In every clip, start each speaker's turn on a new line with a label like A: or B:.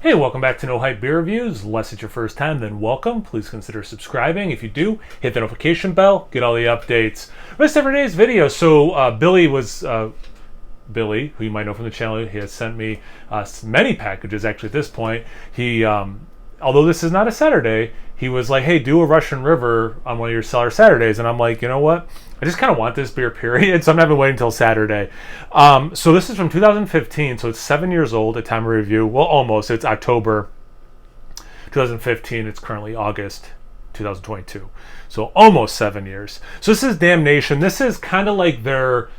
A: Hey, welcome back to No Hype Beer Reviews. Unless it's your first time, then welcome. Please consider subscribing. If you do, hit the notification bell, get all the updates. Rest of today's video. Billy, who you might know from the channel, he has sent me many packages actually at this point. Although this is not a Saturday, he was like, hey, do a Russian River on one of your Cellar Saturdays. And I'm like, you know what? I just kind of want this beer, period. So I'm not even waiting until Saturday. So this is from 2015. So it's 7 years old at time of review. Well, almost. It's October 2015. It's currently August 2022. So almost 7 years. So this is Damnation. This is kind of like their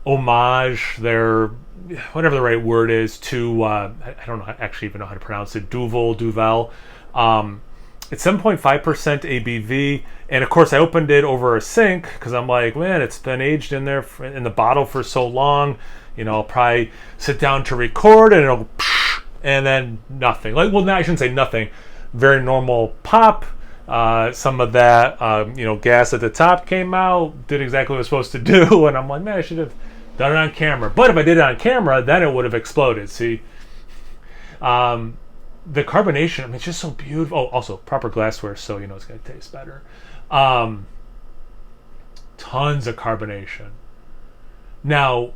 A: homage, their whatever the right word is to I don't know actually even know how to pronounce it. Duvel. It's 7.5% ABV, and of course I opened it over a sink because I'm like, man, it's been aged in there in the bottle for so long. You know, I'll probably sit down to record and it'll, and then nothing. Like, well, no, I shouldn't say nothing. Very normal pop. Some of that, gas at the top came out, did exactly what it was supposed to do, and I'm like, man, I should have done it on camera. But if I did it on camera, then it would have exploded. See. The carbonation, I mean, it's just so beautiful. Oh, also proper glassware, so you know it's going to taste better. Tons of carbonation. Now,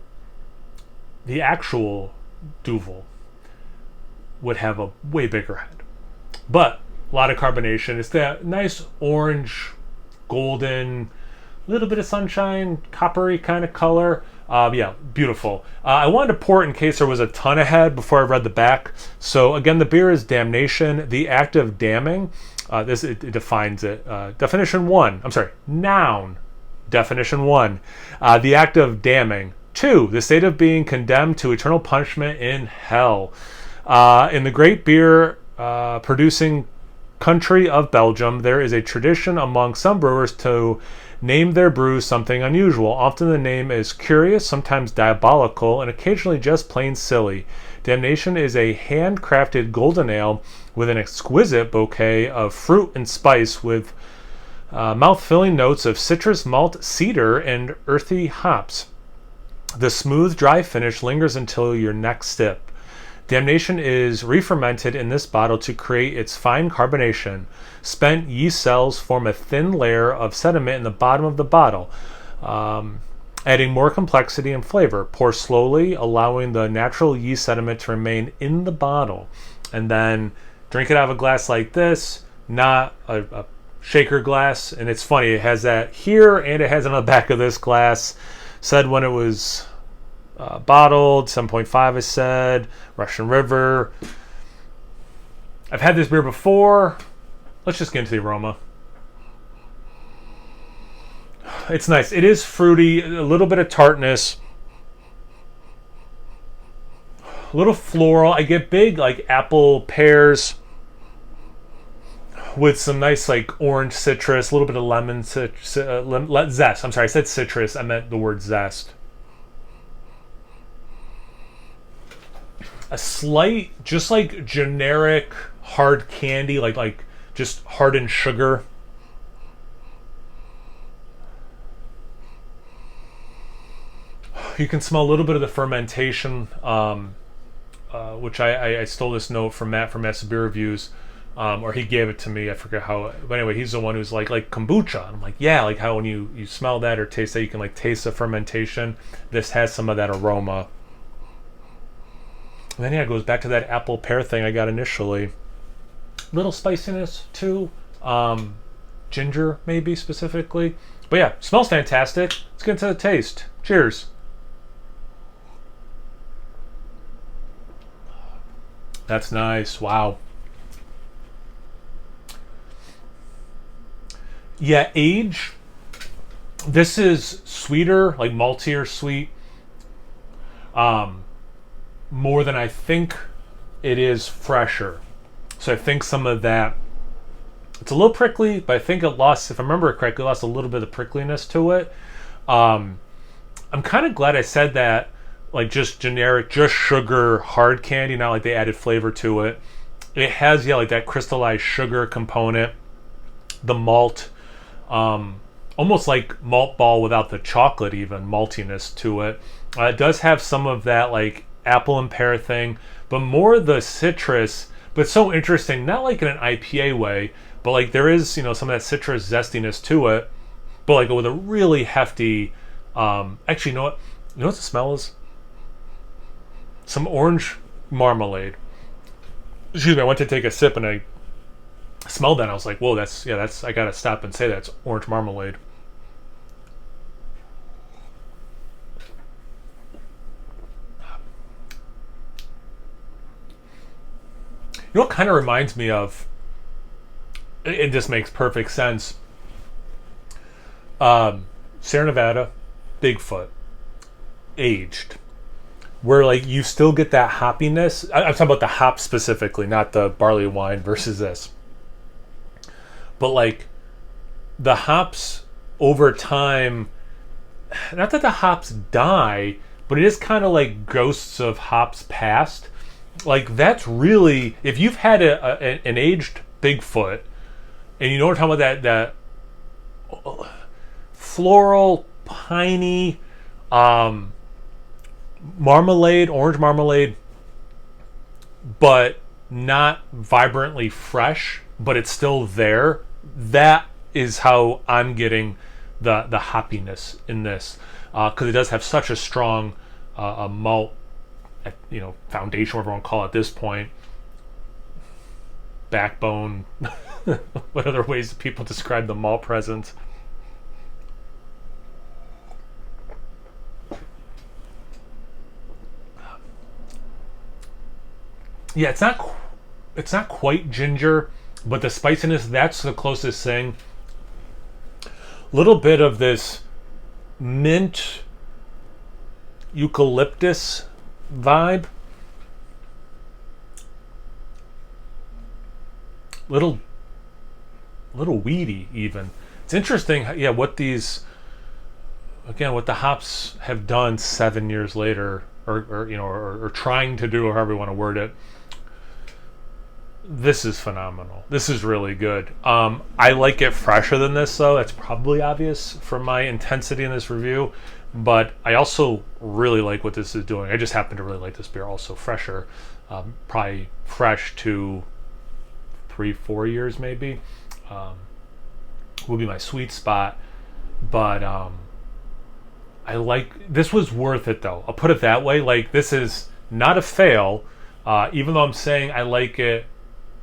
A: the actual Duvel would have a way bigger head, but a lot of carbonation. It's that nice orange, golden, little bit of sunshine, coppery kind of color. Yeah, beautiful. I wanted to pour it in case there was a ton ahead before I read the back. So again, the beer is Damnation, the act of damning. It defines it. Definition 1. I'm sorry, noun. Definition 1. The act of damning. 2. The state of being condemned to eternal punishment in hell. In the great beer producing country of Belgium, there is a tradition among some brewers to name their brews something unusual. Often the name is curious, sometimes diabolical, and occasionally just plain silly. Damnation is a handcrafted golden ale with an exquisite bouquet of fruit and spice with mouth-filling notes of citrus, malt, cedar, and earthy hops. The smooth, dry finish lingers until your next sip. Damnation is re-fermented in this bottle to create its fine carbonation. Spent yeast cells form a thin layer of sediment in the bottom of the bottle, adding more complexity and flavor. Pour slowly, allowing the natural yeast sediment to remain in the bottle. And then drink it out of a glass like this, not a shaker glass. And it's funny, it has that here and it has it on the back of this glass. Said when it was bottled, 7.5 I said, Russian River. I've had this beer before. Let's just get into the aroma. It's nice. It is fruity, a little bit of tartness, a little floral. I get big like apple pears with some nice like orange citrus, a little bit of lemon zest. I'm sorry, I said citrus. I meant the word zest. A slight, just like generic hard candy, like just hardened sugar. You can smell a little bit of the fermentation, which I stole this note from Matt from Matt's Beer Reviews, or he gave it to me. I forget how. But anyway, he's the one who's like kombucha. And I'm like, yeah, like how when you smell that or taste that, you can like taste the fermentation. This has some of that aroma. And then yeah, it goes back to that apple pear thing I got initially. Little spiciness too. Ginger maybe specifically. But yeah, smells fantastic. Let's get into the taste. Cheers. That's nice. Wow. Yeah, age. This is sweeter, like maltier sweet. More than I think it is fresher. So I think some of that, it's a little prickly, but I think it lost, if I remember it correctly, it lost a little bit of prickliness to it. I'm kind of glad I said that, like just generic, just sugar, hard candy, not like they added flavor to it. It has, yeah, like that crystallized sugar component, the malt, almost like malt ball without the chocolate even, maltiness to it. It does have some of that like apple and pear thing, but more the citrus, but it's so interesting. Not like in an IPA way, but like there is some of that citrus zestiness to it, but like with a really hefty. Actually, you know what? You know what the smell is? Some orange marmalade. Excuse me. I went to take a sip and I smelled that. And I was like, "Whoa, that's." I gotta stop and say that's orange marmalade. You know what kind of reminds me of? It just makes perfect sense. Sierra Nevada, Bigfoot, aged, where like you still get that hoppiness. I'm talking about the hop specifically, not the barley wine versus this. But like the hops over time, not that the hops die, but it is kind of like ghosts of hops past. Like that's really, if you've had an aged Bigfoot, and you know what I'm talking about, that floral, piney, marmalade, orange marmalade, but not vibrantly fresh, but it's still there. That is how I'm getting the hoppiness in this, because it does have such a strong a malt, foundation, whatever you want to call it at this point, backbone. What other ways do people describe the malt presence? Yeah, it's not quite ginger, but the spiciness, that's the closest thing. Little bit of this mint eucalyptus vibe. Little weedy even. It's interesting, yeah, what the hops have done 7 years later, or trying to do, or however you want to word it. This is phenomenal. This is really good. I like it fresher than this, though. That's probably obvious from my intensity in this review. But I also really like what this is doing. I just happen to really like this beer also fresher. Probably fresh to 3-4 years maybe. Will be my sweet spot. But I like, this was worth it though. I'll put it that way. Like, this is not a fail. Even though I'm saying I like it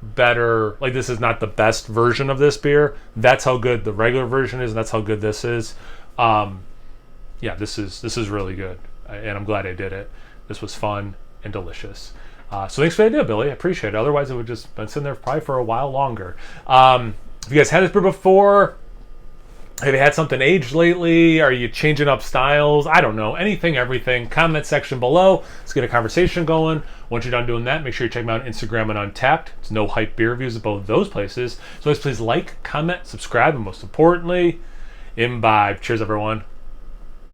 A: better, like this is not the best version of this beer. That's how good the regular version is, and that's how good this is. Yeah, this is really good, and I'm glad I did it. This was fun and delicious. So thanks for the idea, Billy. I appreciate it. Otherwise, it would just been sitting there probably for a while longer. If you guys had this beer before, have you had something aged lately? Are you changing up styles? I don't know. Anything, everything. Comment section below. Let's get a conversation going. Once you're done doing that, make sure you check me out on Instagram and Untapped. It's No Hype Beer Reviews at both of those places. So please like, comment, subscribe, and most importantly, imbibe. Cheers, everyone.